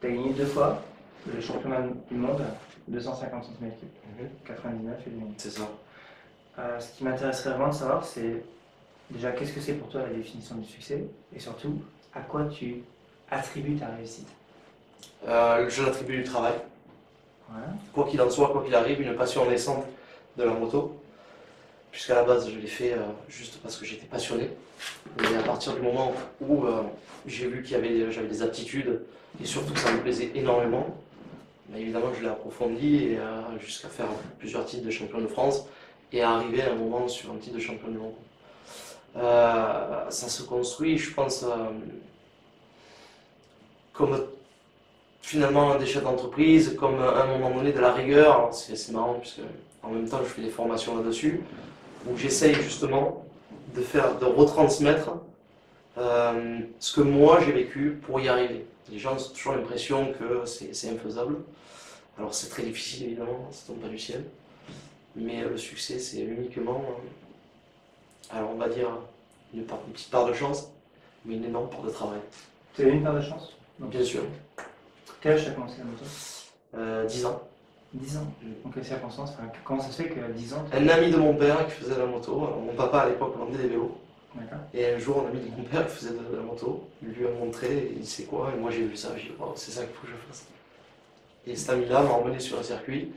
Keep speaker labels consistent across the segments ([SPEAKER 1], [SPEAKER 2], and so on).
[SPEAKER 1] Tu as gagné 2 fois le championnat du monde, 250 cm3, 99 et 2000.
[SPEAKER 2] C'est ça.
[SPEAKER 1] Ce qui m'intéresserait vraiment de savoir, c'est déjà qu'est-ce que c'est pour toi la définition du succès et surtout à quoi tu attribues ta réussite.
[SPEAKER 2] Je l'attribue du travail.
[SPEAKER 1] Voilà.
[SPEAKER 2] Quoi qu'il en soit, quoi qu'il arrive, une passion naissante de la moto. Puisqu'à la base, je l'ai fait juste parce que j'étais passionné. Et à partir du moment où j'ai vu j'avais des aptitudes et surtout que ça me plaisait énormément, bah, évidemment, je l'ai approfondi et, jusqu'à faire plusieurs titres de champion de France et à arriver à un moment sur un titre de champion du monde. Ça se construit, je pense, comme finalement des chefs d'entreprise, comme à un moment donné de la rigueur. Alors, c'est marrant puisque en même temps je fais des formations là-dessus, où j'essaye justement de retransmettre ce que moi j'ai vécu pour y arriver. Les gens ont toujours l'impression que c'est infaisable. Alors c'est très difficile évidemment, ça tombe pas du ciel. Mais le succès c'est uniquement, alors on va dire, une petite part de chance, mais une énorme part de travail.
[SPEAKER 1] Tu as eu une part de chance?
[SPEAKER 2] Bien sûr.
[SPEAKER 1] Quel âge tu as commencé la moto?
[SPEAKER 2] 10 ans.
[SPEAKER 1] 10 ans. Donc quelles circonstances, comment ça se fait qu'à 10 ans
[SPEAKER 2] Un ami de mon père qui faisait de la moto, mon papa à l'époque vendait des vélos.
[SPEAKER 1] D'accord.
[SPEAKER 2] Et un jour, un ami de mon père qui faisait de la moto, il lui a montré, et il sait quoi, et moi j'ai vu ça, j'ai dit wow, c'est ça qu'il faut que je fasse. Et cet ami-là m'a emmené sur un circuit,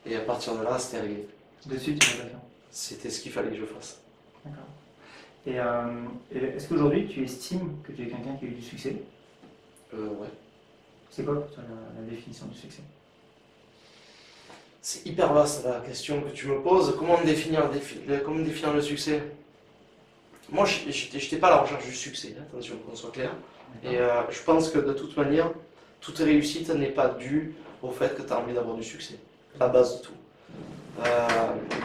[SPEAKER 2] et à partir de là, c'était réglé.
[SPEAKER 1] Dessus, tu l'as pas fait.
[SPEAKER 2] C'était ce qu'il fallait que je fasse.
[SPEAKER 1] D'accord. Et est-ce qu'aujourd'hui tu estimes que tu es quelqu'un qui a eu du succès?
[SPEAKER 2] Ouais.
[SPEAKER 1] C'est quoi pour toi la définition du succès?
[SPEAKER 2] C'est hyper vaste la question que tu me poses. Comment définir le succès? Moi, je n'étais pas à la recherche du succès, attention, qu'on soit clair. Et je pense que de toute manière, toute réussite n'est pas due au fait que tu as envie d'avoir du succès. La base de tout.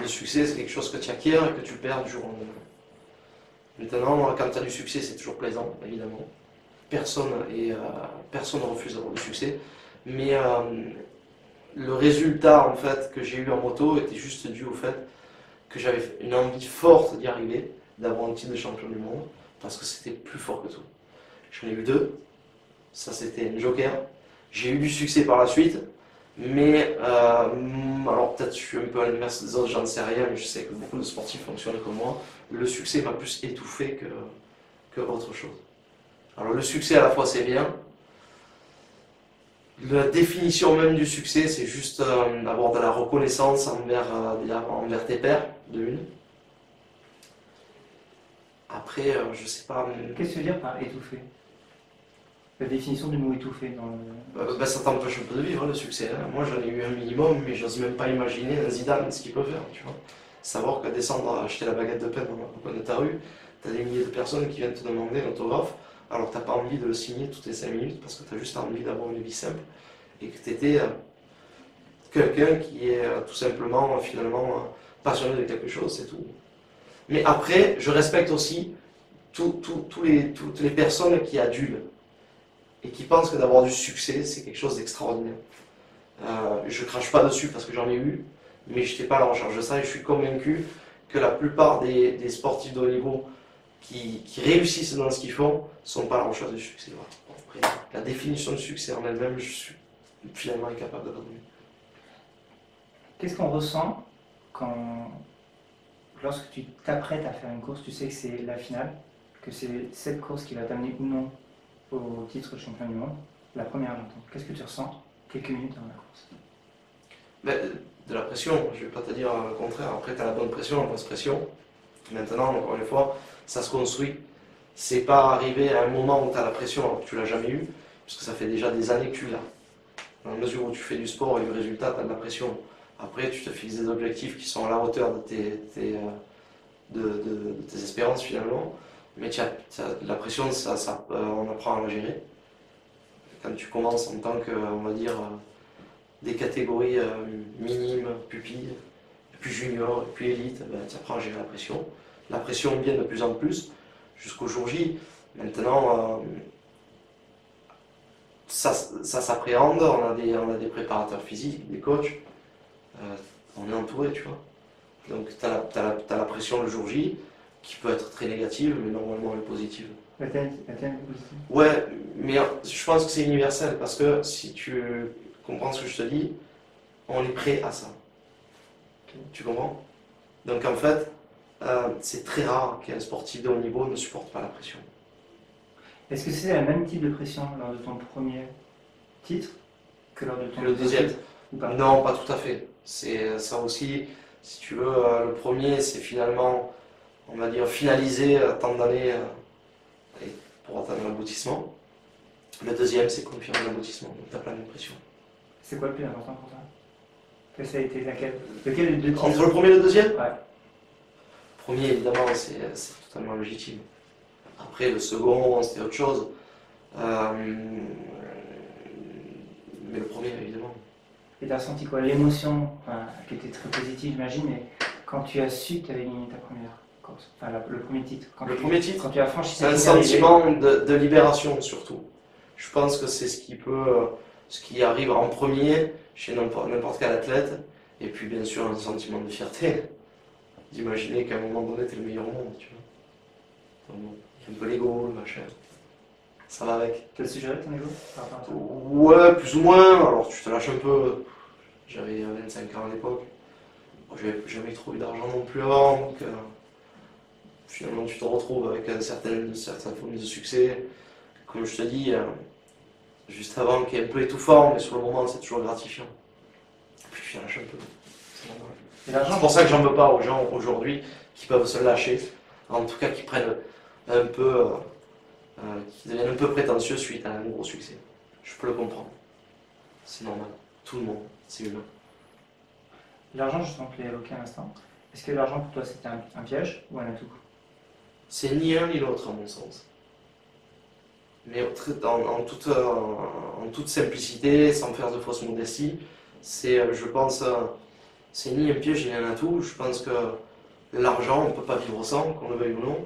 [SPEAKER 2] Le succès, c'est quelque chose que tu acquiers et que tu perds du jour au lendemain. Maintenant, quand tu as du succès, c'est toujours plaisant, évidemment. Personne ne refuse d'avoir du succès. Mais le résultat en fait, que j'ai eu en moto était juste dû au fait que j'avais une envie forte d'y arriver, d'avoir un titre de champion du monde, parce que c'était plus fort que tout. J'en ai eu 2, ça c'était un joker. J'ai eu du succès par la suite, mais alors peut-être je suis un peu à l'inverse des autres, j'en sais rien, mais je sais que beaucoup de sportifs fonctionnent comme moi. Le succès m'a plus étouffé que autre chose. Alors le succès à la fois c'est bien. La définition même du succès, c'est juste avoir de la reconnaissance envers tes pairs, de une. Après, je sais pas.
[SPEAKER 1] Qu'est-ce que tu veux dire par étouffé? La définition du mot étouffé dans le...
[SPEAKER 2] Ça t'empêche un peu de vivre le succès. Hein. Moi j'en ai eu un minimum, mais j'ose même pas imaginer un Zidane ce qu'il peut faire. Tu vois. Savoir que descendre acheter la baguette de pain dans le coin de ta rue, t'as des milliers de personnes qui viennent te demander un autographe, alors que t'as pas envie de le signer toutes les 5 minutes parce que t'as juste envie d'avoir une vie simple. Et que tu étais quelqu'un qui est tout simplement, finalement, passionné de quelque chose, c'est tout. Mais après, je respecte aussi toutes les personnes qui adulent et qui pensent que d'avoir du succès, c'est quelque chose d'extraordinaire. Je crache pas dessus parce que j'en ai eu, mais je n'étais pas à la recherche de ça et je suis convaincu que la plupart des sportifs de haut niveau qui réussissent dans ce qu'ils font ne sont pas à la recherche du succès. Après, la définition du succès en elle-même, je suis finalement incapable de la donner.
[SPEAKER 1] Qu'est-ce qu'on ressent lorsque tu t'apprêtes à faire une course, tu sais que c'est la finale, que c'est cette course qui va t'amener ou non au titre de champion du monde, la première j'entends. Qu'est-ce que tu ressens quelques minutes avant la course?
[SPEAKER 2] De la pression, je ne vais pas te dire le contraire. Après, tu as la bonne pression, la mauvaise pression. Maintenant, encore une fois, ça se construit. C'est pas arrivé à un moment où tu as la pression alors que tu l'as jamais eu, puisque ça fait déjà des années que tu l'as. Dans la mesure où tu fais du sport et du résultat, tu as de la pression. Après, tu te fixes des objectifs qui sont à la hauteur de tes espérances finalement. Mais la pression, on apprend à la gérer. Quand tu commences en tant que, on va dire, des catégories minimes, pupilles, puis junior, puis élite, tu apprends à gérer la pression. La pression vient de plus en plus jusqu'au jour J. Maintenant, ça s'appréhende, on a des préparateurs physiques, des coachs, on est entouré, tu vois. Donc tu as la pression le jour J qui peut être très négative, mais normalement elle est positive.
[SPEAKER 1] La tienne est positive.
[SPEAKER 2] Ouais, mais je pense que c'est universel parce que si tu comprends ce que je te dis, on est prêt à ça.
[SPEAKER 1] Ok.
[SPEAKER 2] Tu comprends? Donc en fait, c'est très rare qu'un sportif de haut niveau ne supporte pas la pression.
[SPEAKER 1] Est-ce que c'est le même type de pression lors de ton premier titre que lors de ton
[SPEAKER 2] Le deuxième?
[SPEAKER 1] titre ou pas?
[SPEAKER 2] Non, pas tout à fait. C'est ça aussi, si tu veux, le premier, c'est finalement, on va dire, finaliser tant d'années pour atteindre l'aboutissement. Le deuxième, c'est confirmer l'aboutissement. Donc, tu as plein d'impressions.
[SPEAKER 1] C'est quoi le plus important pour toi? Que ça a été laquelle? Lequel des deux titres?
[SPEAKER 2] Entre le premier et le deuxième?
[SPEAKER 1] Ouais.
[SPEAKER 2] Premier, évidemment, c'est totalement légitime. Après, le second, c'était autre chose. Mais le premier, évidemment.
[SPEAKER 1] Et t'as ressenti quoi? L'émotion, enfin, qui était très positive, j'imagine, mais quand tu as su que tu avais gagné ta première course, enfin le premier titre.
[SPEAKER 2] Le premier titre,
[SPEAKER 1] Quand tu as franchi
[SPEAKER 2] c'est un
[SPEAKER 1] cette ligne
[SPEAKER 2] sentiment de libération surtout. Je pense que c'est ce qui arrive en premier chez n'importe quel athlète. Et puis bien sûr un sentiment de fierté, d'imaginer qu'à un moment donné t'es le meilleur au monde, tu vois. Donc, bon, il y a un peu l'ego, le machin. Ça va avec.
[SPEAKER 1] Tu as suggéré ton ego par rapport à ça?
[SPEAKER 2] Ouais, plus ou moins. Alors tu te lâches un peu. J'avais 25 ans à l'époque. Bon, j'avais jamais trop eu d'argent non plus avant. Donc finalement tu te retrouves avec certaines formes de succès. Comme je te dis, juste avant, qui est un peu étouffant, mais sur le moment c'est toujours gratifiant. Et puis tu lâches un peu. C'est normal.
[SPEAKER 1] Et l'argent,
[SPEAKER 2] C'est pour ça que j'en veux pas aux gens aujourd'hui qui peuvent se lâcher. En tout cas qui prennent un peu. Qui deviennent un peu prétentieux suite à un gros succès. Je peux le comprendre. C'est normal. Tout le monde, c'est humain.
[SPEAKER 1] l'argent, justement, tu l'as évoqué à l'instant. Est-ce que l'argent pour toi c'était un piège ou un atout?
[SPEAKER 2] C'est ni un ni l'autre à mon sens. Mais en toute simplicité, sans faire de fausse modestie, je pense, c'est ni un piège ni un atout. Je pense que l'argent, on ne peut pas vivre sans, qu'on le veuille ou non.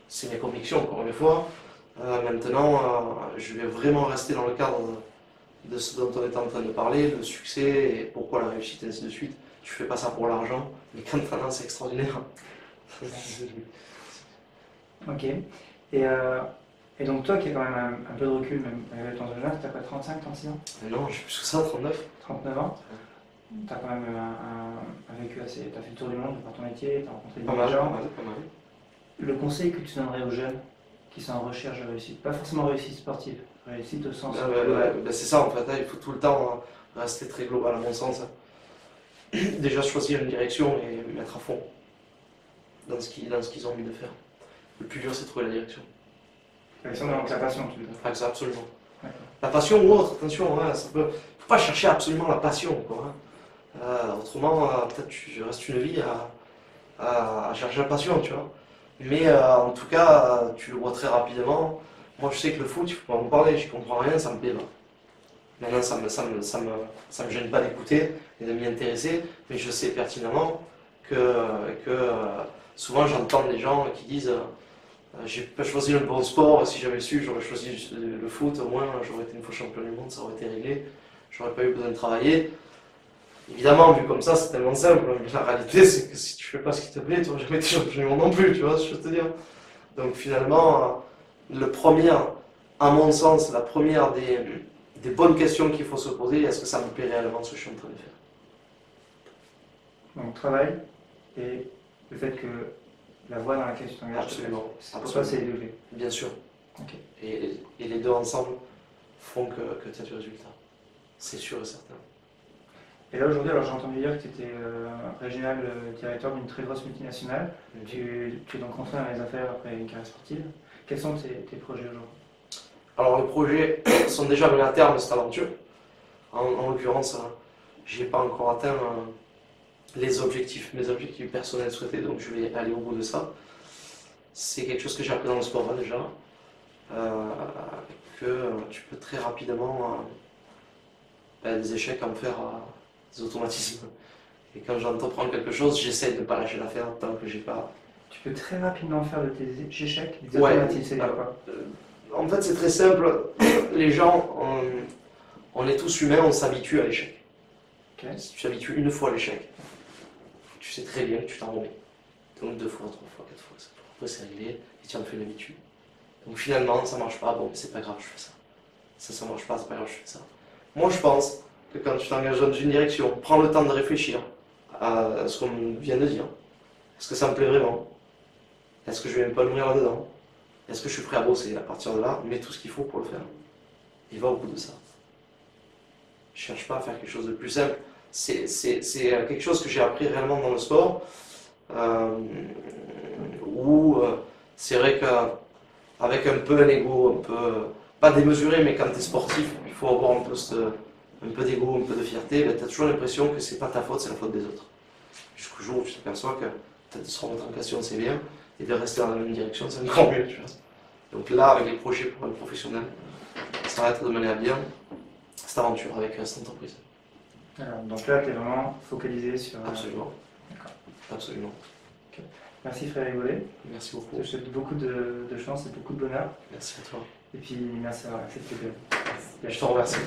[SPEAKER 2] C'est mes convictions, encore une fois. Maintenant, je vais vraiment rester dans le cadre de ce dont on est en train de parler, le succès et pourquoi la réussite, ainsi de suite. Tu fais pas ça pour l'argent, mais quand t'en as, c'est extraordinaire.
[SPEAKER 1] Ok. Et donc toi qui as quand même un peu de recul, même avec ton jeune âge, t'as quoi, 35, 36 ans?
[SPEAKER 2] Mais non, j'ai plus que ça, 39.
[SPEAKER 1] 39 ans? T'as quand même un vécu assez... T'as fait le tour du monde par ton métier, t'as rencontré
[SPEAKER 2] Pas
[SPEAKER 1] des
[SPEAKER 2] mal,
[SPEAKER 1] gens.
[SPEAKER 2] pas mal, pas mal.
[SPEAKER 1] Le conseil que tu donnerais aux jeunes qui sont en recherche de réussite, pas forcément réussite sportive, réussite au sens global.
[SPEAKER 2] C'est ça en fait, hein, il faut tout le temps rester très global à mon sens. Déjà choisir une direction et mettre à fond dans ce qu'ils ont envie de faire. Le plus dur c'est de trouver la direction.
[SPEAKER 1] La passion, tu veux dire.
[SPEAKER 2] Ah, ça, absolument.
[SPEAKER 1] D'accord.
[SPEAKER 2] La passion ou autre, attention, hein, ça peut... faut pas chercher absolument la passion. Quoi, hein. Autrement, peut-être tu restes une vie à chercher la passion, tu vois. Mais en tout cas, tu le vois très rapidement. Moi, je sais que le foot, il faut pas m'en parler, je comprends rien, ça me plaît pas. Maintenant, ça me gêne pas d'écouter et de m'y intéresser, mais je sais pertinemment que souvent j'entends des gens qui disent j'ai pas choisi le bon sport, si j'avais su, j'aurais choisi le foot, au moins j'aurais été une fois champion du monde, ça aurait été réglé, j'aurais pas eu besoin de travailler. Évidemment, vu comme ça, c'est tellement simple, mais la réalité, c'est que si tu fais pas ce qui te plaît, tu n'auras jamais été champion du monde non plus, tu vois ce que je veux te dire. Donc finalement, à mon sens, la première des bonnes questions qu'il faut se poser, est-ce que ça me plaît réellement ce que je suis en train de faire?
[SPEAKER 1] Donc travail et le fait que la voie dans laquelle tu t'engages,
[SPEAKER 2] Absolument.
[SPEAKER 1] pour toi c'est élevé.
[SPEAKER 2] Bien sûr.
[SPEAKER 1] Ok.
[SPEAKER 2] Et les deux ensemble font que tu as du résultat. C'est sûr et certain.
[SPEAKER 1] Et là aujourd'hui, alors j'ai entendu dire que tu étais régional directeur d'une très grosse multinationale. Tu es donc rentré dans les affaires après une carrière sportive. Quels sont tes projets aujourd'hui?
[SPEAKER 2] Alors les projets sont déjà menés à terme, c'est talentueux. En l'occurrence, je n'ai pas encore atteint mes objectifs personnels souhaités, donc je vais aller au bout de ça. C'est quelque chose que j'ai appris dans le sport hein, déjà, que tu peux très rapidement des échecs en faire des automatismes. Et quand j'entreprends quelque chose, j'essaie de ne pas lâcher l'affaire tant que j'ai pas...
[SPEAKER 1] Tu peux très rapidement faire de tes échecs des
[SPEAKER 2] Ouais,
[SPEAKER 1] automatismes, c'est-à-dire quoi?
[SPEAKER 2] En fait, c'est très simple. Les gens, on est tous humains, on s'habitue à l'échec.
[SPEAKER 1] Okay.
[SPEAKER 2] Si tu t'habitues une fois à l'échec, tu sais très bien que tu t'en remets. Donc 2 fois, 3 fois, 4 fois, 5 fois. après c'est réglé, et tu en fais l'habitude. Donc finalement, ça marche pas, bon, mais c'est pas grave, je fais ça. Ça marche pas, c'est pas grave, je fais ça. Moi, je pense que quand tu t'engages dans une direction, prends le temps de réfléchir à ce qu'on vient de dire. Est-ce que ça me plaît vraiment? Est-ce que je vais m'épanouir là-dedans? Est-ce que je suis prêt à bosser? À partir de là, mets tout ce qu'il faut pour le faire. Et va au bout de ça. Je cherche pas à faire quelque chose de plus simple. C'est quelque chose que j'ai appris réellement dans le sport. Où c'est vrai qu'avec un peu un ego, un peu, pas démesuré, mais quand tu es sportif, il faut avoir un peu d'ego, un peu de fierté. Ben, tu as toujours l'impression que c'est pas ta faute, c'est la faute des autres. Jusqu'au jour où tu t'aperçois que peut-être de se remettre en question, c'est bien, et de rester dans la même direction, c'est encore mieux. Tu vois. Donc là, avec les projets pour le professionnel, ça va être de mener à bien cette aventure avec cette entreprise.
[SPEAKER 1] Alors, donc là, tu es vraiment focalisé sur...
[SPEAKER 2] Absolument.
[SPEAKER 1] D'accord.
[SPEAKER 2] Absolument.
[SPEAKER 1] Okay. Merci Frédéric Gollet.
[SPEAKER 2] Merci beaucoup.
[SPEAKER 1] Je te souhaite beaucoup de chance et beaucoup de bonheur.
[SPEAKER 2] Merci à toi.
[SPEAKER 1] Et puis merci d'avoir accepté.
[SPEAKER 2] Je te remercie.